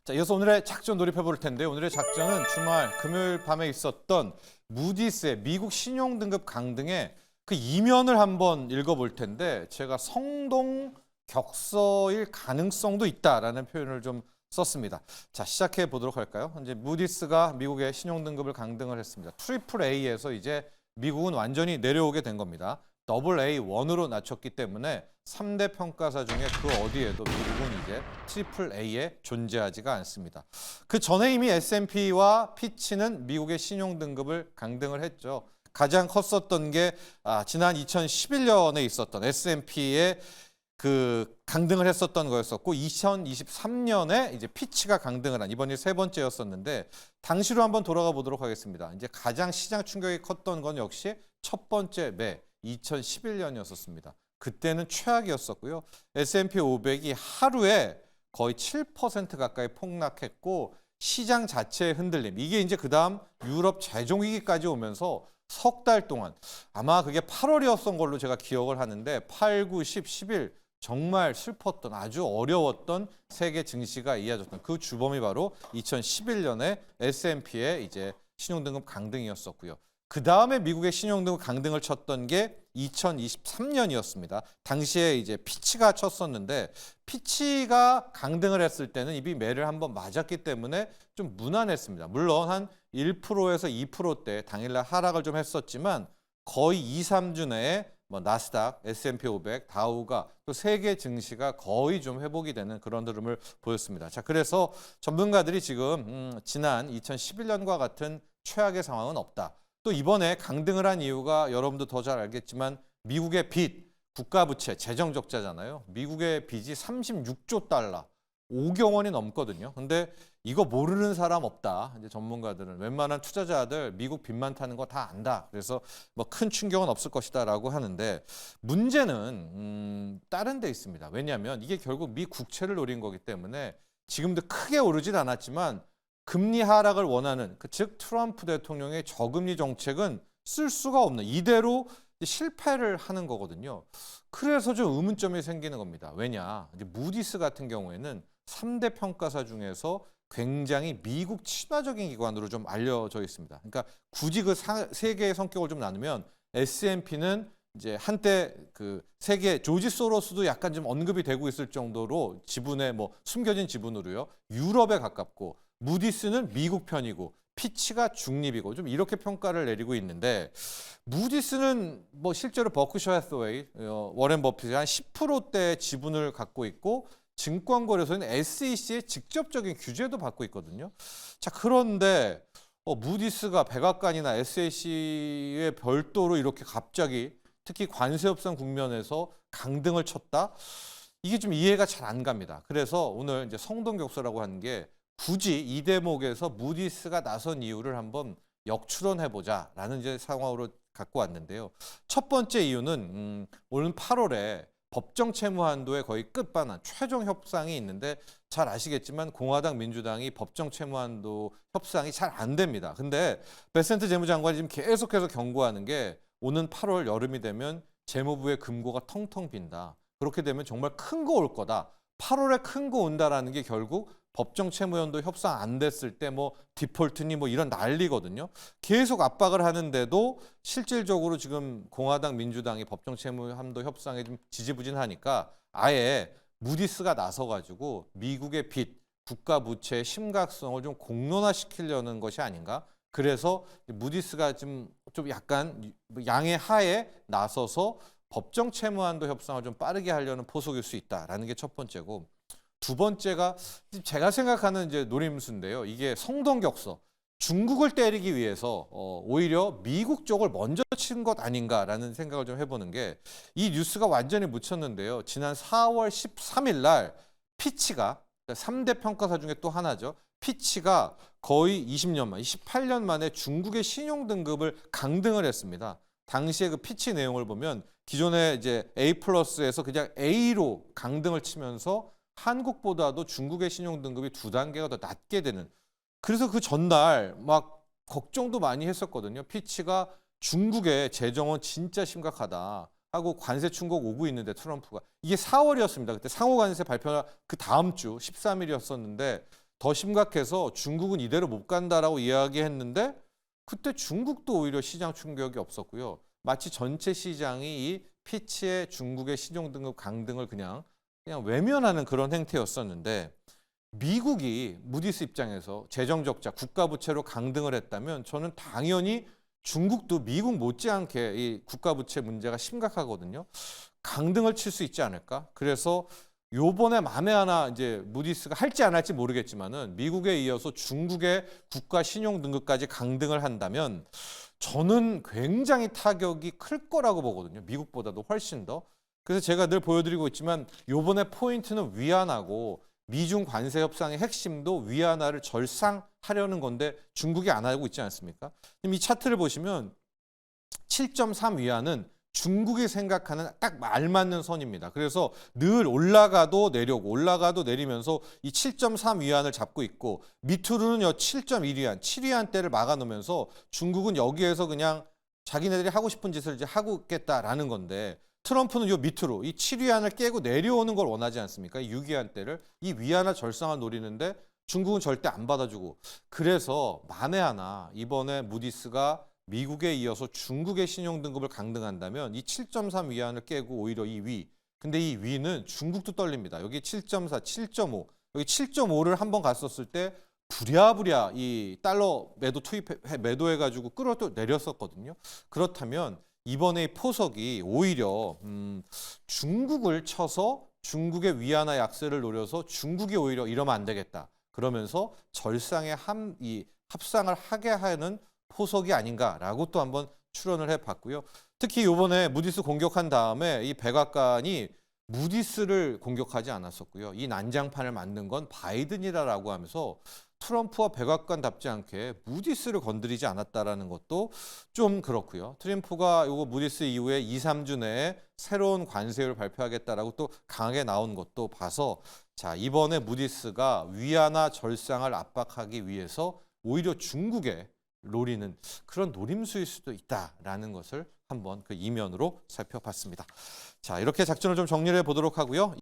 자, 이어서 오늘의 작전 돌입해 볼 텐데 오늘의 작전은 주말 금요일 밤에 있었던 무디스의 미국 신용 등급 강등의 그 이면을 한번 읽어볼 텐데 제가 성동 격서일 가능성도 있다라는 표현을 좀 썼습니다. 자, 시작해 보도록 할까요? 이제 무디스가 미국의 신용 등급을 강등을 했습니다. 트리플 A에서 이제 미국은 완전히 내려오게 된 겁니다. 더블 A1으로 낮췄기 때문에 3대 평가사 중에 그 어디에도 미국은 이제 트리플 A에 존재하지가 않습니다. 그 전에 이미 S&P와 피치는 미국의 신용 등급을 강등을 했죠. 가장 컸었던 게 지난 2011년에 있었던 S&P의 그 강등을 했었던 거였었고 2023년에 이제 피치가 강등을 한 이번이 세 번째였었는데 당시로 한번 돌아가 보도록 하겠습니다. 이제 가장 시장 충격이 컸던 건 역시 첫 번째 매 2011년이었었습니다. 그때는 최악이었었고요. S&P 500이 하루에 거의 7% 가까이 폭락했고 시장 자체의 흔들림. 이게 이제 그다음 유럽 재정위기까지 오면서 석 달 동안 아마 그게 8월이었던 걸로 제가 기억을 하는데 8, 9, 10, 11 정말 슬펐던 아주 어려웠던 세계 증시가 이어졌던 그 주범이 바로 2011년에 S&P의 이제 신용등급 강등이었었고요. 그 다음에 미국의 신용등급 강등을 쳤던 게 2023년이었습니다. 당시에 이제 피치가 쳤었는데 피치가 강등을 했을 때는 이미 매를 한번 맞았기 때문에 좀 무난했습니다. 물론 한 1%에서 2%대 당일날 하락을 좀 했었지만 거의 2, 3주 내에 뭐 나스닥, S&P 500, 다우가 또 세계 증시가 거의 좀 회복이 되는 그런 흐름을 보였습니다. 자, 그래서 전문가들이 지금 지난 2011년과 같은 최악의 상황은 없다. 또 이번에 강등을 한 이유가 여러분도 더 잘 알겠지만 미국의 빚, 국가부채, 재정적자잖아요. 미국의 빚이 36조 달러, 5경 원이 넘거든요. 근데 이거 모르는 사람 없다. 이제 전문가들은 웬만한 투자자들 미국 빚만 타는 거 다 안다. 그래서 뭐 큰 충격은 없을 것이다라고 하는데 문제는 다른 데 있습니다. 왜냐하면 이게 결국 미 국채를 노린 거기 때문에 지금도 크게 오르진 않았지만 금리 하락을 원하는 즉 트럼프 대통령의 저금리 정책은 쓸 수가 없는 이대로 실패를 하는 거거든요. 그래서 좀 의문점이 생기는 겁니다. 왜냐? 이제 무디스 같은 경우에는 3대 평가사 중에서 굉장히 미국 친화적인 기관으로 좀 알려져 있습니다. 그러니까 굳이 그 세 개의 성격을 좀 나누면 S&P는 이제 한때 그 세계 조지 소로스도 약간 좀 언급이 되고 있을 정도로 지분의 뭐 숨겨진 지분으로요. 유럽에 가깝고 무디스는 미국 편이고 피치가 중립이고 좀 이렇게 평가를 내리고 있는데 무디스는 뭐 실제로 버크셔 해서웨이, 워렌 버핏이 한 10%대 지분을 갖고 있고 증권거래소인 SEC의 직접적인 규제도 받고 있거든요. 자, 그런데 무디스가 백악관이나 SEC의 별도로 이렇게 갑자기 특히 관세 협상 국면에서 강등을 쳤다? 이게 좀 이해가 잘 안 갑니다. 그래서 오늘 이제 성동격서라고 하는 게 굳이 이 대목에서 무디스가 나선 이유를 한번 역추론해보자라는 이제 상황으로 갖고 왔는데요. 첫 번째 이유는 오는 8월에 법정 채무 한도의 거의 끝반환, 최종 협상이 있는데 잘 아시겠지만 공화당, 민주당이 법정 채무 한도 협상이 잘 안 됩니다. 근데 베센트 재무장관이 지금 계속해서 경고하는 게 오는 8월 여름이 되면 재무부의 금고가 텅텅 빈다. 그렇게 되면 정말 큰 거 올 거다. 8월에 큰 거 온다라는 게 결국 법정 채무연도 협상 안 됐을 때 뭐 디폴트니 뭐 이런 난리거든요. 계속 압박을 하는데도 실질적으로 지금 공화당 민주당이 법정 채무한도 협상에 좀 지지부진하니까 아예 무디스가 나서가지고 미국의 빚, 국가 부채의 심각성을 좀 공론화시키려는 것이 아닌가. 그래서 무디스가 좀 약간 양의 하에 나서서 법정 채무한도 협상을 좀 빠르게 하려는 포석일 수 있다라는 게 첫 번째고. 두 번째가 제가 생각하는 이제 노림수인데요. 이게 성동격서. 중국을 때리기 위해서 오히려 미국 쪽을 먼저 친 것 아닌가라는 생각을 좀 해보는 게 이 뉴스가 완전히 묻혔는데요. 지난 4월 13일 날 피치가 3대 평가사 중에 또 하나죠. 피치가 거의 20년 만, 28년 만에 중국의 신용 등급을 강등을 했습니다. 당시에 그 피치 내용을 보면 기존에 이제 A 플러스에서 그냥 A로 강등을 치면서 한국보다도 중국의 신용 등급이 2단계가 더 낮게 되는. 그래서 그 전날 막 걱정도 많이 했었거든요. 피치가 중국의 재정은 진짜 심각하다 하고 관세 충격 오고 있는데 트럼프가 이게 4월이었습니다. 그때 상호 관세 발표가 그 다음 주 13일이었었는데 더 심각해서 중국은 이대로 못 간다라고 이야기했는데 그때 중국도 오히려 시장 충격이 없었고요. 마치 전체 시장이 이 피치의 중국의 신용등급 강등을 그냥 외면하는 그런 행태였었는데 미국이 무디스 입장에서 재정적자, 국가부채로 강등을 했다면 저는 당연히 중국도 미국 못지않게 이 국가부채 문제가 심각하거든요. 강등을 칠 수 있지 않을까? 그래서 요번에 만에 하나 이제 무디스가 할지 안 할지 모르겠지만은 미국에 이어서 중국의 국가 신용 등급까지 강등을 한다면 저는 굉장히 타격이 클 거라고 보거든요. 미국보다도 훨씬 더. 그래서 제가 늘 보여드리고 있지만 요번에 포인트는 위안화고 미중 관세 협상의 핵심도 위안화를 절상하려는 건데 중국이 안 하고 있지 않습니까? 이 차트를 보시면 7.3 위안은 중국이 생각하는 딱 알맞는 선입니다. 그래서 늘 올라가도 내려오고 올라가도 내리면서 이 7.3 위안을 잡고 있고 밑으로는요 7.1 위안, 7위안대를 막아놓으면서 중국은 여기에서 그냥 자기네들이 하고 싶은 짓을 이제 하고 있겠다라는 건데 트럼프는 요 밑으로 이 7위안을 깨고 내려오는 걸 원하지 않습니까? 이 6위안대를 이 위안화 절상을 노리는데 중국은 절대 안 받아주고 그래서 만에 하나 이번에 무디스가 미국에 이어서 중국의 신용등급을 강등한다면 이 7.3 위안을 깨고 오히려 이 위. 근데 이 위는 중국도 떨립니다. 여기 7.4, 7.5. 여기 7.5를 한번 갔었을 때 부랴부랴 이 달러 매도해가지고 끌어도 내렸었거든요. 그렇다면 이번에 이 포석이 오히려 중국을 쳐서 중국의 위안화 약세를 노려서 중국이 오히려 이러면 안 되겠다. 그러면서 절상의 합상을 하게 하는 포석이 아닌가라고 또 한번 추론을 해봤고요. 특히 이번에 무디스 공격한 다음에 이 백악관이 무디스를 공격하지 않았었고요. 이 난장판을 만든 건 바이든이라고 하면서 트럼프와 백악관답지 않게 무디스를 건드리지 않았다라는 것도 좀 그렇고요. 트럼프가 이거 무디스 이후에 2, 3주 내에 새로운 관세율을 발표하겠다라고 또 강하게 나온 것도 봐서 자 이번에 무디스가 위안화 절상을 압박하기 위해서 오히려 중국에 노리는 그런 노림수일 수도 있다라는 것을 한번 그 이면으로 살펴봤습니다. 자, 이렇게 작전을 좀 정리를 해보도록 하고요.